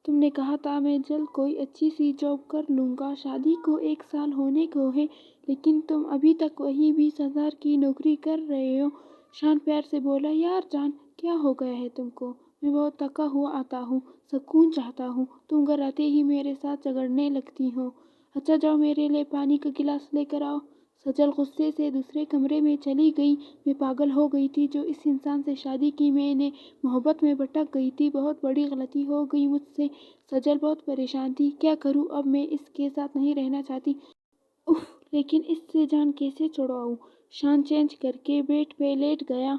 تم نے کہا تھا میں جلد کوئی اچھی سی جاب کر لوں گا، شادی کو 1 سال ہونے کو ہے، لیکن تم ابھی تک وہی 20,000 کی نوکری کر رہے ہو۔ شان پیار سے بولا، یار جان کیا ہو گیا ہے تم کو؟ میں بہت تھکا ہوا آتا ہوں، سکون چاہتا ہوں، تم گھر آتے ہی میرے ساتھ جھگڑنے لگتی ہو۔ اچھا جاؤ میرے لیے پانی کا گلاس لے کر آؤ۔ سجل غصے سے دوسرے کمرے میں چلی گئی۔ میں پاگل ہو گئی تھی جو اس انسان سے شادی کی، میں نے محبت میں بھٹک گئی تھی، بہت بڑی غلطی ہو گئی مجھ سے۔ سجل بہت پریشان تھی، کیا کروں اب، میں اس کے ساتھ نہیں رہنا چاہتی، اف لیکن اس سے جان کیسے چھڑاؤں؟ شان چینج کر کے بیڈ پہ لیٹ گیا۔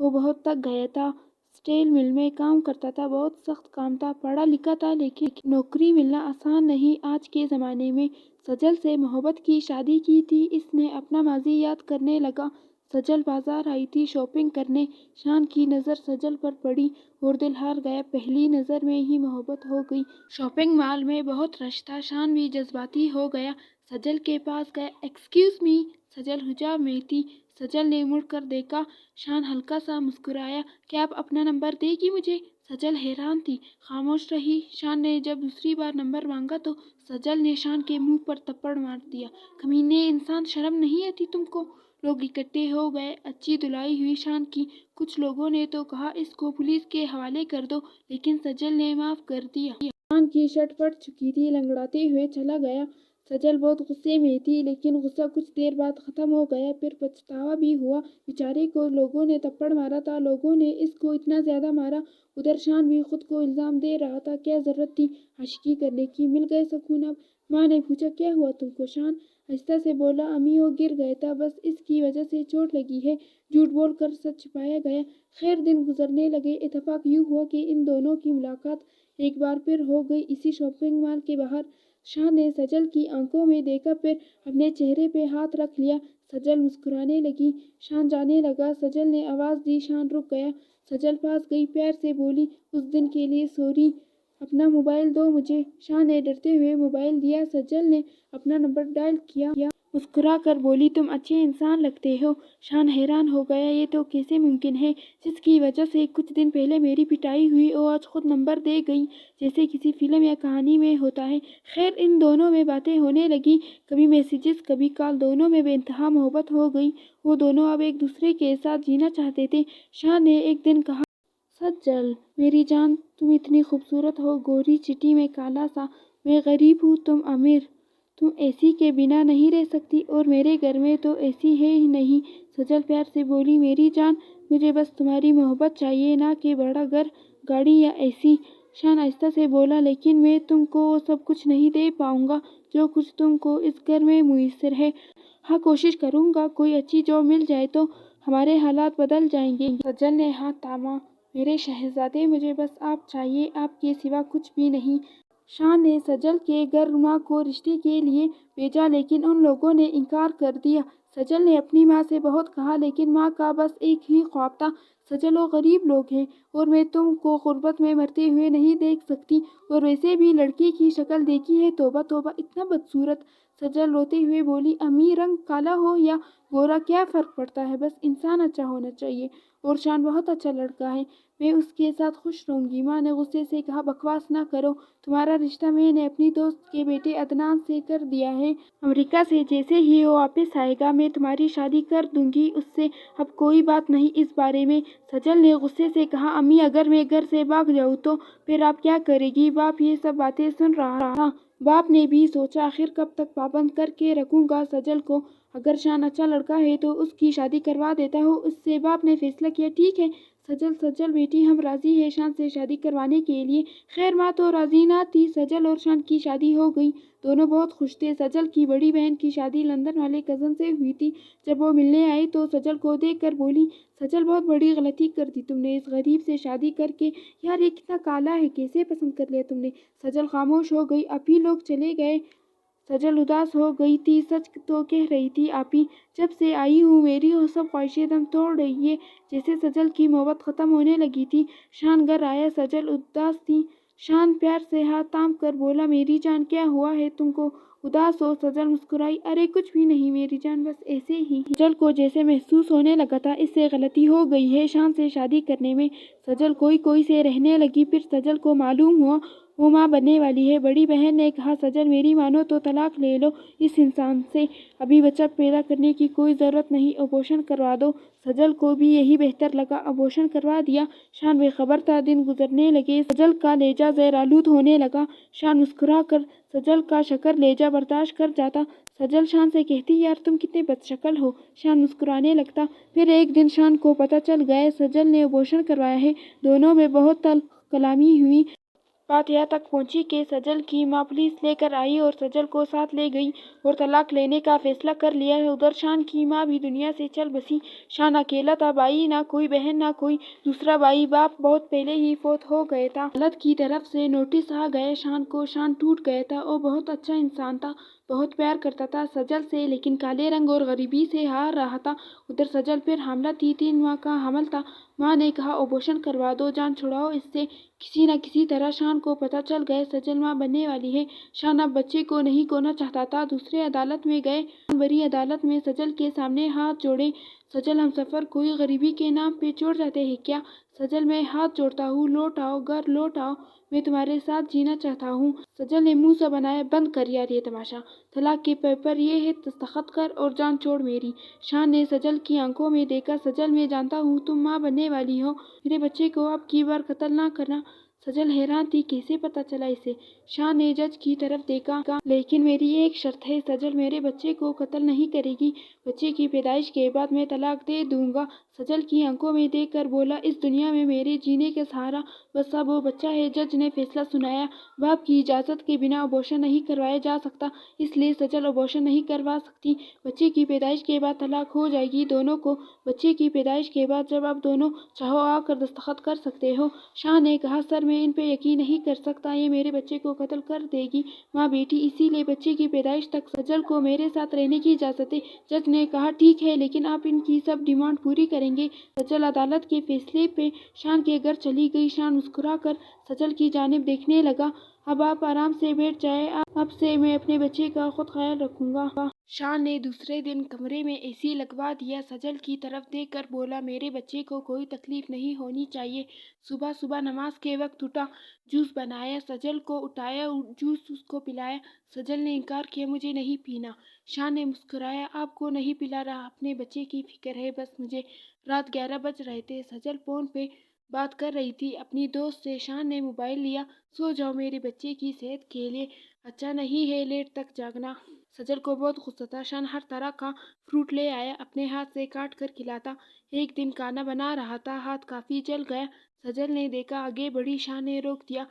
وہ بہت تھک گیا تھا، اسٹیل مل میں کام کرتا تھا، بہت سخت کام تھا، پڑھا لکھا تھا لیکن نوکری ملنا آسان نہیں آج کے زمانے میں۔ سجل سے محبت کی شادی کی تھی، اس نے اپنا ماضی یاد کرنے لگا۔ سجل بازار آئی تھی شاپنگ کرنے، شان کی نظر سجل پر پڑی اور دل ہار گیا، پہلی نظر میں ہی محبت ہو گئی۔ شاپنگ مال میں بہت رش تھا، شان بھی جذباتی ہو گیا، سجل کے پاس گیا، ایکسکیوز می۔ سجل حجاب میں تھی، سجل نے مڑ کر دیکھا، شان ہلکا سا مسکرایا، کیا آپ اپنا نمبر دے گی مجھے؟ سجل حیران تھی، خاموش رہی۔ شان نے جب دوسری بار نمبر مانگا تو سجل نے شان کے منہ پر تھپڑ مار دیا، کمینے انسان، شرم نہیں آتی تم کو؟ لوگ اکٹھے ہو گئے، اچھی دھلائی ہوئی شان کی، کچھ لوگوں نے تو کہا اس کو پولیس کے حوالے کر دو، لیکن سجل نے معاف کر دیا۔ شان کی شرٹ پھٹ چکی تھی، لنگڑاتے ہوئے چلا گیا۔ سجل بہت غصے میں تھی لیکن غصہ کچھ دیر بعد ختم ہو گیا، پھر پچھتاوا بھی ہوا، بیچارے کو لوگوں نے تھپڑ مارا تھا، لوگوں نے اس کو اتنا زیادہ مارا، ادھر شان بھی خود کو الزام دے رہا تھا، کیا ضرورت تھی عاشقی کرنے کی؟ مل گئے سکون اب؟ ماں نے پوچھا، کیا ہوا تم کو؟ شان آہستہ سے بولا، امی وہ گر گیا تھا، بس اس کی وجہ سے چوٹ لگی ہے۔ جھوٹ بول کر سچ چھپایا گیا۔ خیر دن گزرنے لگے، اتفاق یوں ہوا کہ ان دونوں کی ملاقات ایک بار پھر ہو گئی، اسی شاپنگ مال کے باہر۔ شان نے سجل کی آنکھوں میں دیکھا، پھر اپنے چہرے پہ ہاتھ رکھ لیا، سجل مسکرانے لگی، شان جانے لگا، سجل نے آواز دی، شان رک گیا، سجل پاس گئی، پیار سے بولی، اس دن کے لیے سوری، اپنا موبائل دو مجھے۔ شان نے ڈرتے ہوئے موبائل دیا، سجل نے اپنا نمبر ڈائل کیا، مسکرا کر بولی، تم اچھے انسان لگتے ہو۔ شان حیران ہو گیا، یہ تو کیسے ممکن ہے، جس کی وجہ سے کچھ دن پہلے میری پٹائی ہوئی وہ آج خود نمبر دے گئی، جیسے کسی فلم یا کہانی میں ہوتا ہے۔ خیر ان دونوں میں باتیں ہونے لگی، کبھی میسیجز کبھی کال، دونوں میں بے انتہا محبت ہو گئی، وہ دونوں اب ایک دوسرے کے ساتھ جینا چاہتے تھے۔ شان نے ایک دن کہا، سجل میری جان تم اتنی خوبصورت ہو، گوری چٹی میں کالا سا، میں غریب ہوں تم امیر، تم اے سی کے بنا نہیں رہ سکتی، اور میرے گھر میں تو اے سی ہے ہی نہیں۔ سجل پیار سے بولی، میری جان مجھے بس تمہاری محبت چاہیے، نہ کہ بڑا گھر، گاڑی یا اے سی۔ شان آہستہ سے بولا، لیکن میں تم کو وہ سب کچھ نہیں دے پاؤں گا جو کچھ تم کو اس گھر میں میسر ہے۔ ہاں کوشش کروں گا، کوئی اچھی جاب مل جائے تو ہمارے حالات بدل جائیں گے۔ سجل نے ہاتھ تھاما، میرے شہزادے مجھے بس آپ چاہیے، آپ کے سوا کچھ بھی نہیں۔ شان نے سجل کے گھر ماں کو رشتے کے لیے بھیجا لیکن ان لوگوں نے انکار کر دیا۔ سجل نے اپنی ماں سے بہت کہا لیکن ماں کا بس ایک ہی خواب تھا، سجل وہ غریب لوگ ہیں اور میں تم کو غربت میں مرتے ہوئے نہیں دیکھ سکتی، اور ویسے بھی لڑکی کی شکل دیکھی ہے، توبہ توبہ اتنا بدصورت۔ سجل روتے ہوئے بولی، امی رنگ کالا ہو یا گورا کیا فرق پڑتا ہے، بس انسان اچھا ہونا چاہیے، اور شان بہت اچھا لڑکا ہے، میں اس کے ساتھ خوش رہوں گی۔ ماں نے غصے سے کہا، بکواس نہ کرو، تمہارا رشتہ میں نے اپنی دوست کے بیٹے عدنان سے کر دیا ہے، امریکہ سے جیسے ہی وہ واپس آئے گا میں تمہاری شادی کر دوں گی اس سے، اب کوئی بات نہیں اس بارے میں۔ سجل نے غصے سے کہا، امی اگر میں گھر سے بھاگ جاؤں تو پھر آپ کیا کریں گی؟ باپ یہ سب باتیں سن رہا تھا، باپ نے بھی سوچا آخر کب تک پابند کر کے رکھوں گا سجل کو، اگر شان اچھا لڑکا ہے تو اس کی شادی کروا دیتا ہوں اس سے۔ باپ نے فیصلہ کیا، ٹھیک ہے سجل، سجل بیٹی ہم راضی ہیں شان سے شادی کروانے کے لیے۔ خیر ماں تو راضی نہ تھی، سجل اور شان کی شادی ہو گئی، دونوں بہت خوش تھے۔ سجل کی بڑی بہن کی شادی لندن والے کزن سے ہوئی تھی، جب وہ ملنے آئی تو سجل کو دیکھ کر بولی، سجل بہت بڑی غلطی کر دی تم نے اس غریب سے شادی کر کے، یار یہ کتنا کالا ہے، کیسے پسند کر لیا تم نے؟ سجل خاموش ہو گئی، آپی لوگ چلے گئے، سجل اداس ہو گئی تھی، سچ تو کہہ رہی تھی آپی، جب سے آئی ہوں میری وہ سب خواہشیں دم توڑ رہی ہے، جیسے سجل کی محبت ختم ہونے لگی تھی۔ شان گھر آیا، سجل اداس تھی، شان پیار سے ہاتھ تھام کر بولا، میری جان کیا ہوا ہے تم کو اداس ہو؟ سجل مسکرائی، ارے کچھ بھی نہیں میری جان، بس ایسے ہی۔ سجل کو جیسے محسوس ہونے لگا تھا اس سے غلطی ہو گئی ہے شان سے شادی کرنے میں، سجل کوئی کوئی سے رہنے لگی، پھر سجل کو معلوم ہوا وہ ماں بننے والی ہے۔ بڑی بہن نے کہا سجل میری مانو تو طلاق لے لو اس انسان سے، ابھی بچہ پیدا کرنے کی کوئی ضرورت نہیں، ابورشن کروا دو۔ سجل کو بھی یہی بہتر لگا، ابورشن کروا دیا۔ شان بے خبر تھا، دن گزرنے لگے، سجل کا لہجہ زہر آلود ہونے لگا۔ شان مسکرا کر سجل کا شکر لہجہ برداشت کر جاتا۔ سجل شان سے کہتی یار تم کتنے بد شکل ہو۔ شان مسکرانے لگتا۔ پھر ایک دن شان کو پتہ چل گیا سجل نے ابورشن کروایا ہے۔ دونوں میں بہت تلخ کلامی ہوئی۔ بات یہاں تک پہنچی کہ سجل کی ماں پولیس لے کر آئی اور سجل کو ساتھ لے گئی اور طلاق لینے کا فیصلہ کر لیا۔ ادھر شان کی ماں بھی دنیا سے چل بسی۔ شان اکیلا تھا، بھائی نہ کوئی بہن نہ کوئی دوسرا بھائی، باپ بہت پہلے ہی فوت ہو گئے تھا۔ عدالت کی طرف سے نوٹس آ گئے شان کو۔ شان ٹوٹ گیا تھا۔ وہ بہت اچھا انسان تھا، بہت پیار کرتا تھا سجل سے، لیکن کالے رنگ اور غریبی سے ہار رہا تھا۔ ادھر سجل پھر حاملہ تھی، 3 ماہ کا حمل تھا۔ ماں نے کہا ابورشن کروا دو، جان چھڑاؤ اس سے۔ کسی نہ کسی طرح شان کو پتہ چل گیا سجل ماں بننے والی ہے۔ شان اب بچے کو نہیں کھونا چاہتا تھا۔ دوسرے عدالت میں گئے۔ شان بڑی عدالت میں سجل کے سامنے ہاتھ جوڑے۔ سجل ہم سفر کوئی غریبی کے نام پہ چھوڑ جاتے ہیں کیا؟ سجل میں ہاتھ جوڑتا ہوں، لوٹ آؤ، گھر لوٹ آؤ، میں تمہارے ساتھ جینا چاہتا ہوں۔ سجل نے منہ سا بنایا، بند کر یار یہ تماشا، طلاق کے پیپر یہ ہے، دستخط کر اور جان چھوڑ میری۔ شان نے سجل کی آنکھوں میں دیکھا، سجل میں جانتا ہوں تم ماں بننے والی ہو، میرے بچے کو اب کی بار قتل نہ کرنا۔ سجل حیران تھی، کیسے پتہ چلا اسے؟ شان نے جج کی طرف دیکھا، لیکن میری ایک شرط ہے، سجل میرے بچے کو قتل نہیں کرے گی، بچے کی پیدائش کے بعد میں طلاق دے دوں گا۔ سجل کی آنکھوں میں دیکھ کر بولا، اس دنیا میں میرے جینے کا سہارا بس اب وہ بچہ ہے۔ جج نے فیصلہ سنایا، باپ کی اجازت کے بنا ابورشن نہیں کروایا جا سکتا، اس لیے سجل ابورشن نہیں کروا سکتی۔ بچے کی پیدائش کے بعد طلاق ہو جائے گی دونوں کو۔ بچے کی پیدائش کے بعد جب آپ دونوں چاہو آ کر دستخط کر سکتے ہو۔ شان نے کہا سر میں ان پہ یقین نہیں کر سکتا، یہ میرے بچے کو قتل کر دے گی ماں بیٹی، اسی لیے بچے کی پیدائش تک سجل کو میرے ساتھ رہنے کی اجازت ہے۔ جج نے کہا ٹھیک ہے، لیکن آپ ان کی سب ڈیمانڈ پوری کریں گے؟ سجل عدالت کے فیصلے پہ شان کے گھر چلی گئی۔ شان مسکرا کر سجل کی جانب دیکھنے لگا، اب آپ آرام سے بیٹھ جائیں، اب سے میں اپنے بچے کا خود خیال رکھوں گا۔ شان نے دوسرے دن کمرے میں اے سی لگوا دیا۔ سجل کی طرف دیکھ کر بولا، میرے بچے کو کوئی تکلیف نہیں ہونی چاہیے۔ صبح صبح نماز کے وقت اٹھا، جوس بنایا، سجل کو اٹھایا، جوس اس کو پلایا۔ سجل نے انکار کیا، مجھے نہیں پینا۔ شان نے مسکرایا، آپ کو نہیں پلا رہا، اپنے بچے کی فکر ہے بس مجھے۔ رات 11 بج رہے تھے۔ سجل فون پہ بات کر رہی تھی اپنی دوست سے۔ شان نے موبائل لیا، سو جاؤ، میرے بچے کی صحت کے لیے اچھا نہیں ہے لیٹ تک جاگنا۔ سجل کو بہت غصہ تھا۔ شان ہر طرح کا فروٹ لے آیا، اپنے ہاتھ سے کاٹ کر کھلاتا۔ ایک دن کھانا بنا رہا تھا، ہاتھ کافی جل گیا۔ سجل نے دیکھا، آگے بڑھی، شان نے روک دیا،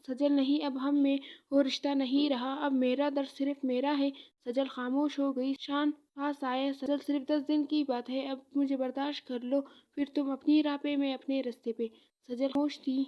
سجل نہیں، اب ہم میں وہ رشتہ نہیں رہا، اب میرا درد صرف میرا ہے۔ سجل خاموش ہو گئی۔ شان پاس آیا، سجل صرف 10 دن کی بات ہے، اب مجھے برداشت کر لو، پھر تم اپنی راہ پہ میں اپنے رستے پہ۔ سجل خاموش تھی۔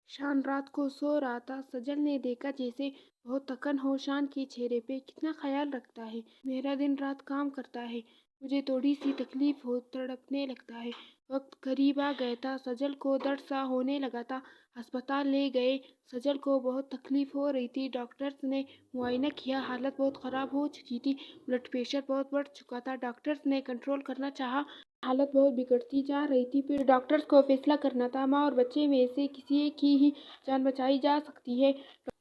شان رات کو سو رہا تھا۔ سجل نے دیکھا جیسے بہت تھکن ہو شان کے چہرے پہ، کتنا خیال رکھتا ہے، میرا دن رات کام کرتا ہے، مجھے تھوڑی سی تکلیف ہو تڑپنے لگتا ہے۔ وقت قریب آ گیا تھا، سجل کو درد سا ہونے لگا تھا۔ ہسپتال لے گئے۔ سجل کو بہت تکلیف ہو رہی تھی، ڈاکٹرز نے معائنہ کیا، حالت بہت خراب ہو چکی تھی، بلڈ پریشر بہت بڑھ چکا تھا، ڈاکٹرز نے کنٹرول کرنا چاہا، حالت بہت بگڑتی جا رہی تھی، پھر ڈاکٹرز کو فیصلہ کرنا تھا، ماں اور بچے میں سے کسی ایک کی ہی جان بچائی جا سکتی ہے۔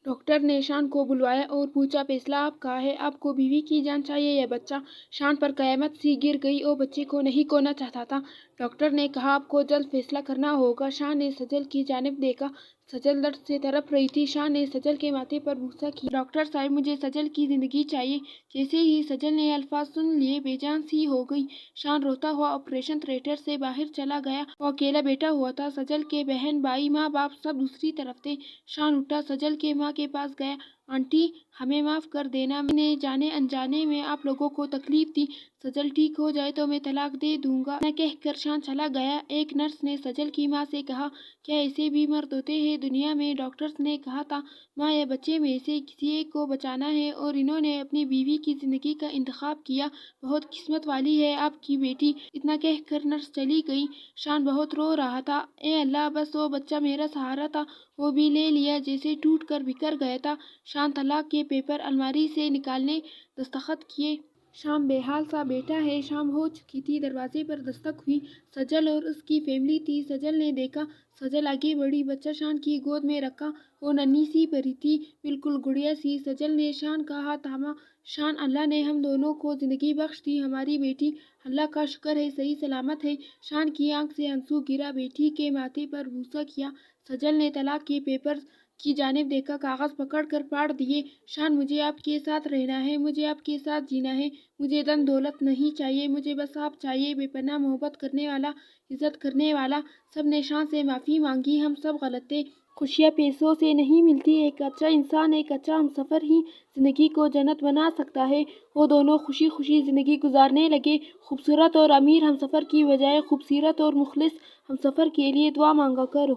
ڈاکٹر نے شان کو بلوایا اور پوچھا، فیصلہ آپ کا ہے، آپ کو بیوی کی جان چاہیے یا بچہ؟ شان پر قیامت سی گر گئی، وہ بچے کو نہیں کھونا چاہتا تھا۔ ڈاکٹر نے کہا آپ کو جلد فیصلہ کرنا ہوگا۔ شان نے سجل کی جانب دیکھا، سجل درد سے تڑپ رہی تھی۔ شان نے سجل کے ماتھے پر بوسہ کیا، ڈاکٹر صاحب مجھے سجل کی زندگی چاہیے۔ جیسے ہی سجل نے الفاظ سن لیے بے جان سی ہو گئی۔ شان روتا ہوا آپریشن تھیٹر سے باہر چلا گیا، وہ اکیلا بیٹھا ہوا تھا، سجل کے بہن بھائی ماں باپ سب دوسری طرف تھے۔ شان اٹھا، سجل کے ماں کے پاس گیا، آنٹی ہمیں معاف کر دینا، میں نے جانے انجانے میں آپ لوگوں کو تکلیف دی، سجل ٹھیک ہو جائے تو میں طلاق دے دوں گا، اتنا کہہ کر شان چلا گیا۔ ایک نرس نے سجل کی ماں سے کہا، کیا ایسے بھی مرد ہوتے ہیں دنیا میں؟ ڈاکٹرز نے کہا تھا ماں یا بچے میں سے کسی ایک کو بچانا ہے اور انہوں نے اپنی بیوی کی زندگی کا انتخاب کیا، بہت قسمت والی ہے آپ کی بیٹی، اتنا کہہ کر نرس چلی گئی۔ شان بہت رو رہا تھا، اے اللہ بس وہ بچہ میرا سہارا تھا، وہ بھی لے لیا، جیسے ٹوٹ کر بکھر گیا تھا۔ شان طلاق کے پیپر الماری سے نکالنے، دستخط کیے۔ شام بے حال سا بیٹھا ہے۔ شام ہو چکی تھی، دروازے پر دستک ہوئی۔ سجل اور اس کی فیملی تھی۔ سجل نے دیکھا، سجل آگے بڑھی، بچہ شان کی گود میں رکھا۔ وہ ننھی سی پری تھی، بالکل گڑیا سی۔ سجل نے شان کا ہاتھ تھاما۔ شان، اللہ نے ہم دونوں کو زندگی بخش دی، ہماری بیٹی اللہ کا شکر ہے صحیح سلامت ہے۔ شان کی آنکھ سے آنسو گرا، بیٹی کے ماتھے پر بوسہ کیا۔ سجل نے طلاق کے پیپرز کی جانب دیکھا، کاغذ پکڑ کر پاڑ دیے۔ شان، مجھے آپ کے ساتھ رہنا ہے، مجھے آپ کے ساتھ جینا ہے، مجھے دن دولت نہیں چاہیے، مجھے بس آپ چاہیے، بے پناہ محبت کرنے والا، عزت کرنے والا۔ سب نے شان سے معافی مانگی، ہم سب غلط تھے۔ خوشیاں پیسوں سے نہیں ملتی، ایک اچھا انسان، ایک اچھا ہمسفر ہی زندگی کو جنت بنا سکتا ہے۔ وہ دونوں خوشی خوشی زندگی گزارنے لگے۔ خوبصورت اور امیر ہمسفر کی بجائے خوبصورت اور مخلص ہمسفر کے لیے دعا مانگا کرو۔